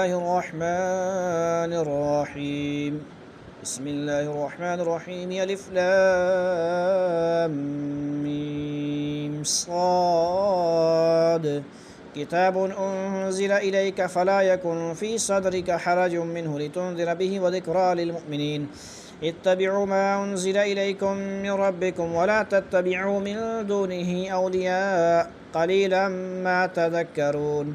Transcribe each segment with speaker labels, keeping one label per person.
Speaker 1: الرحمن الرحيم بسم الله الرحمن الرحيم ألف لام ميم صاد كتاب أنزل إليك فلا يكن في صدرك حرج منه لتنذر به وذكرى للمؤمنين اتبعوا ما أنزل إليكم من ربكم ولا تتبعوا من دونه أولياء قليلا ما تذكرون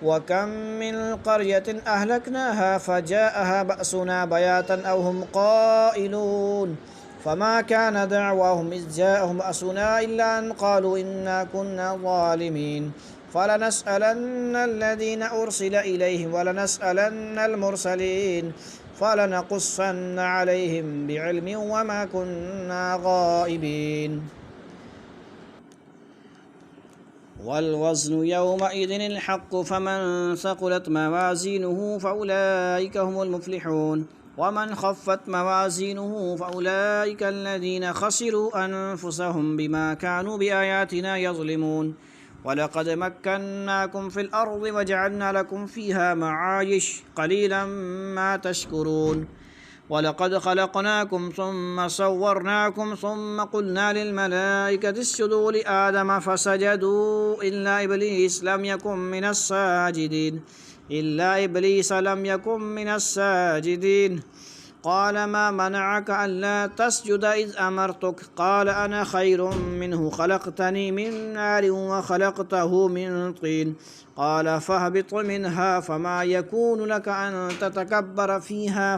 Speaker 1: وكم من قرية أهلكناها فجاءها بأسنا بياتا أو هم قائلون فما كان دعواهم إذ جاءهم بأسنا إلا أن قالوا إنا كنا ظالمين فلنسألن الذين أرسل إليهم ولنسألن المرسلين فلنقصن عليهم بعلم وما كنا غائبين والوزن يومئذ الحق فمن ثقلت موازينه فأولئك هم المفلحون ومن خفت موازينه فأولئك الذين خسروا أنفسهم بما كانوا بآياتنا يظلمون ولقد مكناكم في الأرض وجعلنا لكم فيها معايش قليلا ما تشكرون ولقد خلقناكم ثم صورناكم ثم قلنا للملائكة اسجدوا لآدم فسجدوا إلا إبليس لم يكن من الساجدين قال ما منعك ألا تسجد إذ أمرتك قال أنا خير منه خلقتني من نار وخلقته من طين قال فاهبط منها فما يكون لك أن تتكبر فيها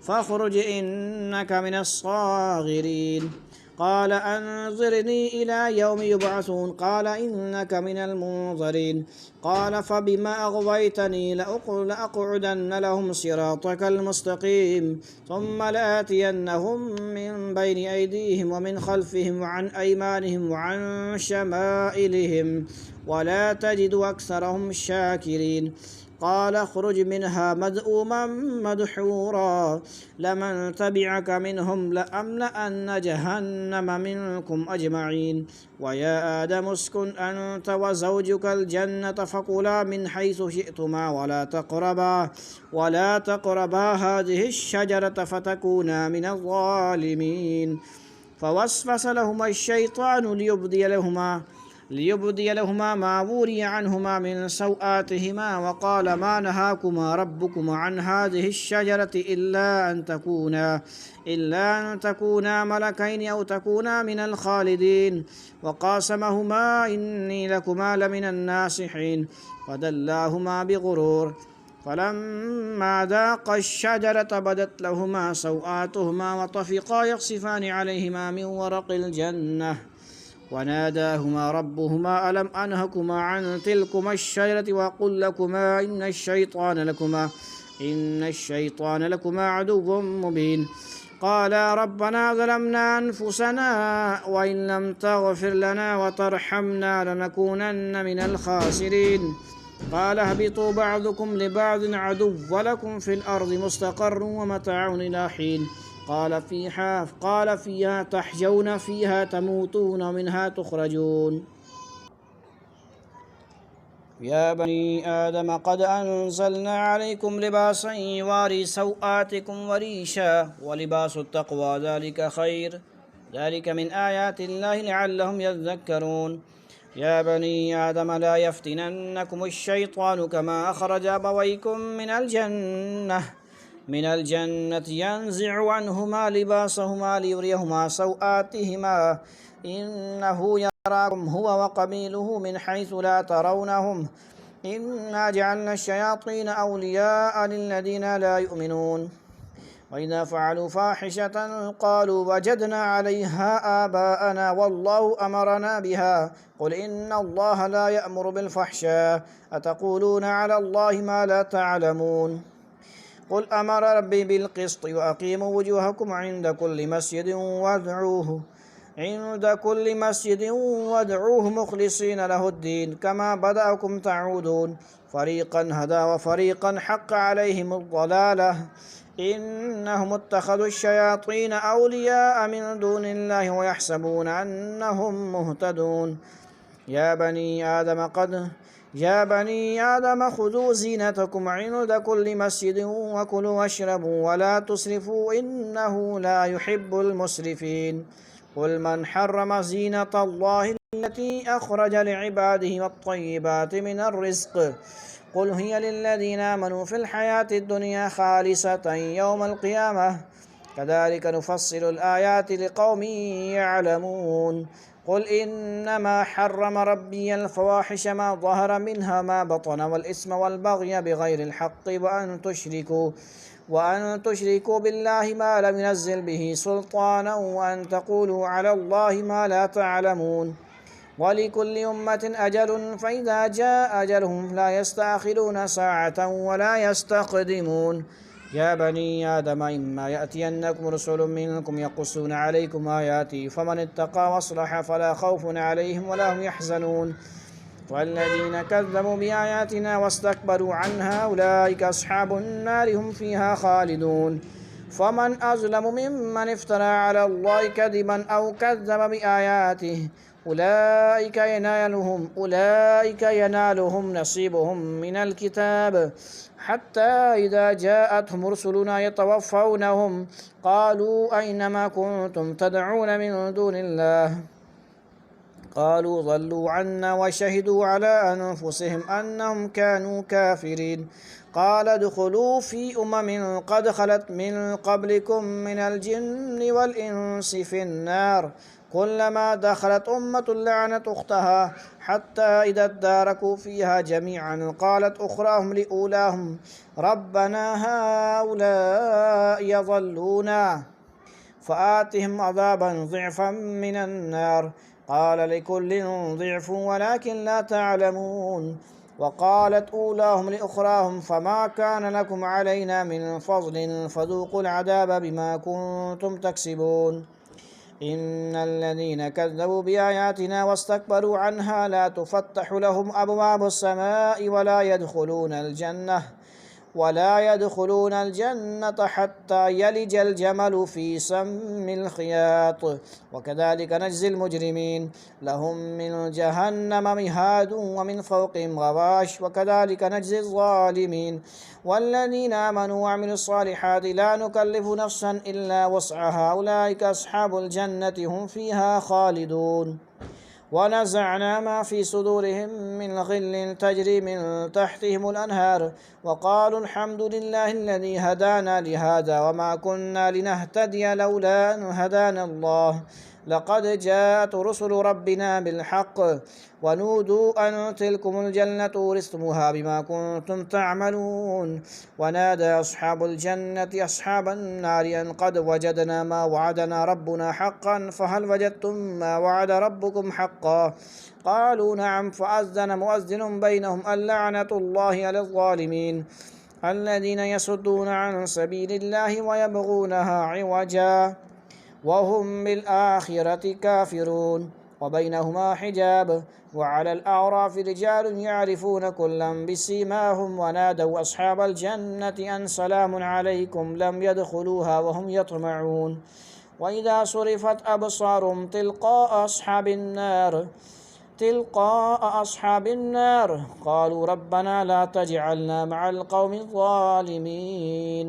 Speaker 1: فاخرج إنك من الصاغرين قال أنظرني إلى يوم يبعثون قال إنك من المنظرين قال فبما أغويتني لأقعدن لهم صراطك المستقيم ثم لآتينهم من بين أيديهم ومن خلفهم وعن أيمانهم وعن شمائلهم ولا تجد أكثرهم شاكرين قال اخرج منها مذءوما مدحورا لمن تبعك منهم لأملأن جهنم منكم أجمعين ويا آدم اسكن أنت وزوجك الجنة فكلا من حيث شئتما ولا تقربا هذه الشجرة فتكونا من الظالمين فوسوس لهما الشيطان ليبدي لهما ما وري عنهما من سوآتهما وقال ما نهاكما ربكما عن هذه الشجرة إلا أن تكونا ملكين أو تكونا من الخالدين وقاسمهما إني لكما لمن الناصحين فدلاهما بغرور فلما ذاقا الشجرة بدت لهما سوآتهما وطفقا يخصفان عليهما من ورق الجنة وناداهما ربهما ألم أنهكما عن تلكما الشجرة وأقل لكما إن الشيطان لكما عدو مبين قالا ربنا ظلمنا أنفسنا وإن لم تغفر لنا وترحمنا لنكونن من الخاسرين قال اهبطوا بعضكم لبعض عدو ولكم في الأرض مستقر ومتاع إلى حين قال فيها تحجون فيها تموتون ومنها تخرجون يا بني آدم قد أنزلنا عليكم لباسا يواري سوآتكم وريشا ولباس التقوى ذلك خير ذلك من آيات الله لعلهم يذكرون يا بني آدم لا يفتننكم الشيطان كما أخرج أبويكم من الجنة ينزع عنهما لباسهما ليريهما سوآتهما إنه يراكم هو وقبيله من حيث لا ترونهم إنا جعلنا الشياطين أولياء للذين لا يؤمنون وإذا فعلوا فاحشة قالوا وجدنا عليها آباءنا والله أمرنا بها قل إن الله لا يأمر بالفحشاء أتقولون على الله ما لا تعلمون قل أمر ربي بالقسط وأقيموا وجوهكم عند كل مسجد وادعوه مخلصين له الدين كما بدأكم تعودون فريقا هدى وفريقا حق عليهم الضلالة إنهم اتخذوا الشياطين أولياء من دون الله ويحسبون أنهم مهتدون يا بني या बनी आदम खुदू ज़ीनतकुम इंद कुल्लि मस्जिदिन वकुलू वशरबू वला तुस्रिफू इन्नहू ला युहिब्बुल मुस्रिफीन। कुल मन हर्रम ज़ीनतल्लाहि अल्लती अखरज लिइबादिहि वत्तय्यिबाति मिनर रिज़्क़ कुल हिय लिल्लज़ीना आमनू फ़िल हयातिद दुनिया खालिसतन यौमल क़ियामह कज़ालिक नुफ़स्सिलुल आयाति लिक़ौमिन यअलमून। कुल इन्नमा हर्रम रब्बियल फ़वाहिश मा ज़हर मिन्हा मा बतन वल इस्म वल बग़य बिग़ैरिल हक़्क़ि व अन तुशरिकू बिल्लाहि मा लम युनज़्ज़िल बिही सुल्तानन व अन तक़ूलू अलल्लाहि मा ला तअलमून। वलिकुल्लि उम्मतिन अजलुन फ़इज़ा जाअ अजलुहुम ला यस्तअख़िरून साअतन वला यस्तक़दिमून। या बनी आदम इम्मा यअतियन्नकुम रुसुलुम मिनकुम यक़ुस्सून अलैकुम आयाती फमन इत्तक़ा वअस्लह फला खौफ़ुन अलैहिम वला हुम यहज़नून। वल्लज़ीन कज़्ज़बू बिआयातिना वस्तकबरू अन्हा उलाइका अस्हाबुन नारि हुम फ़ीहा ख़ालिदून। फमन अज़लमु मिम्मन इफ़्तरा अलल्लाहि कज़िबन औ कज़्ज़ब बिआयातिहि उलाइका यनालुहुम नसीबुहुम मिनल किताब हत्ता इज़ा जाअतहुम रुसुलुना यतवफ़्फ़ौनहुम क़ालू ऐन मा कुन्तुम तदऊन मिन दूनिल्लाह क़ालू ज़ल्लू अन्ना व शहिदू अला अनफुसिहिम अन्नहुम कानू काफ़िरीन। क़ाल उदख़ुलू फ़ी उममिन क़द ख़लत मिन क़ब्लिकुम मिनल जिन्नि वल इंसि फ़िन्नार कुल्लमा दख़लत उम्मतुन लअनत उख़्तहा हत्ता इज़ा अद्दारकू फ़ीहा जमीअन क़ालत उख़राहुम लिऊलाहुम रब्बना हाउलाइ यज़ल्लूना फ़आतिहिम अज़ाबन ज़िअफ़न मिनन नार क़ाल लिकुल्लिन ज़िअफ़ुन वलाकिन ला तअलमून। वक़ालत ऊलाहुम लिउख़राहुम फ़मा कान लकुम अलैना मिन फ़ज़लिन फ़ज़ूक़ुल अज़ाब बिमा कुन्तुम तक्सिबून। इन्नल्लज़ीन कज़्ज़बू बिआयातिना वस्तकबरू अन्हा ला तुफ़त्तहु लहुम अब्वाबुस समाइ वला यदख़ुलूनल जन्नत हत्ता यलिजल जमलु फ़ी सम्मिल ख़ियात वकज़ालिक नजज़िल मुजरिमीन। लहुम मिन जहन्नम मिहादुन व मिन फ़ौक़िहिम ग़वाश वकज़ालिक नजज़िज़ ज़ालिमीन। वल्लज़ीन आमनू व अमिलुस्सालिहाति ला नुकल्लिफ़ु नफ़्सन इल्ला वुस्अहा उलाइका अस्हाबुल जन्नति हुम फ़ीहा ख़ालिदून। वनज़अना मा फ़ी सुदूरिहिम मिन ग़िल्लिन तजरी मिन तहतिहिमुल अनहार वक़ालू अल्हम्दुलिल्लाहिल्लज़ी हदाना लिहाज़ा वमा कुन्ना लिनहतदिय लौला अन हदानल्लाह लक़द जाअत रुसुलु रब्बिना बिलहक़्क़ वनूदू अन तिलकुमुल जन्नतु उरिस्तमुहा बिमा कुन्तुम तअमलून। वनादा अस्हाबुल जन्नति अस्हाबन नारि अन क़द वजदना मा वअदना रब्बुना हक़्क़न फ़हल वजदतुम मा वअद रब्बुकुम हक़्क़न क़ालू नअम फ़अज़्ज़न मुअज़्ज़िनुन बैनहुम अल्लअनतुल्लाहि अलल ज़ालिमीन अल्लज़ीन यसुद्दून अन सबीलिल्लाहि व यबग़ूनहा इवजा वहुम बिल आखिरति काफ़िरून वबैनहुमा हिजाब वअलल अअराफ़ि रिजालुन यअरिफ़ून कुल्लन बिसीमाहुम वनादौ अस्हाबल जन्नति अन सलामुन अलैकुम लम यदख़ुलूहा वहुम यत्मऊन। वइज़ा सुरिफ़त अबसारुहुम तिलक़ाअ अस्हाबिन नार क़ालू रब्बना ला तजअलना मअल क़ौमिज़ ज़ालिमीन।